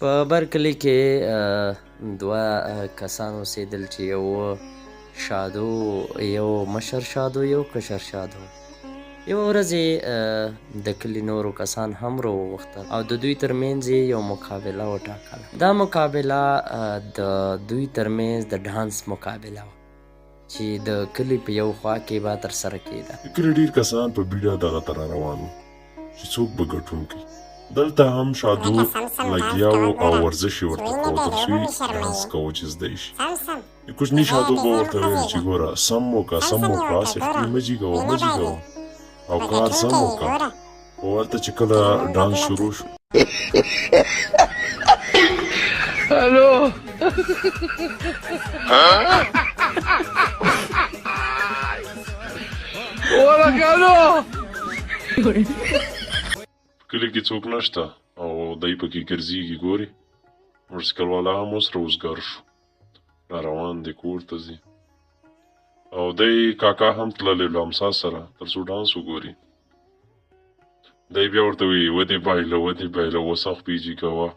په برکلي کې دوه کسان اوسېدل چې یو شادو یو مشر شادو یو کشر شادو. یوه ورځ د کلي نورو کسان هم راوغوښتل او د دوی ترمنځ یو مقابله وټاکله. دا مقابله د دوی ترمنځ د ډانس مقابله وه چې د کلي په یو خوا کې به ترسره کېده. د کلي ډېر کسان په بیړه دغه ته را روان وو چې څوک به ګټون کړي. دلته هم شادو لګیا و او ورزش یې ورته کوو تر څو یې ډانس کوو چې زده یې شي. کوچني شادو به ورته ویل چې ګوره سم وکړه سم وکړه هسې ښکلي مه جیګوه مه جیګوه او کار سم وکړه. خو هلته چې کله ډانس شروع شو الو ورکانو کلي کې څوک نشته او دی پکې ګرځېږي ګوري. موټرسایکل والا هم اوس راوزګار شو را روان دی کور ته ځي او دی کاکا هم تللی له امسا سره تر څو ډانس وګوري. دی بیا ورته وایي ودې بایله ودې بایله اوس خو پیجي کوه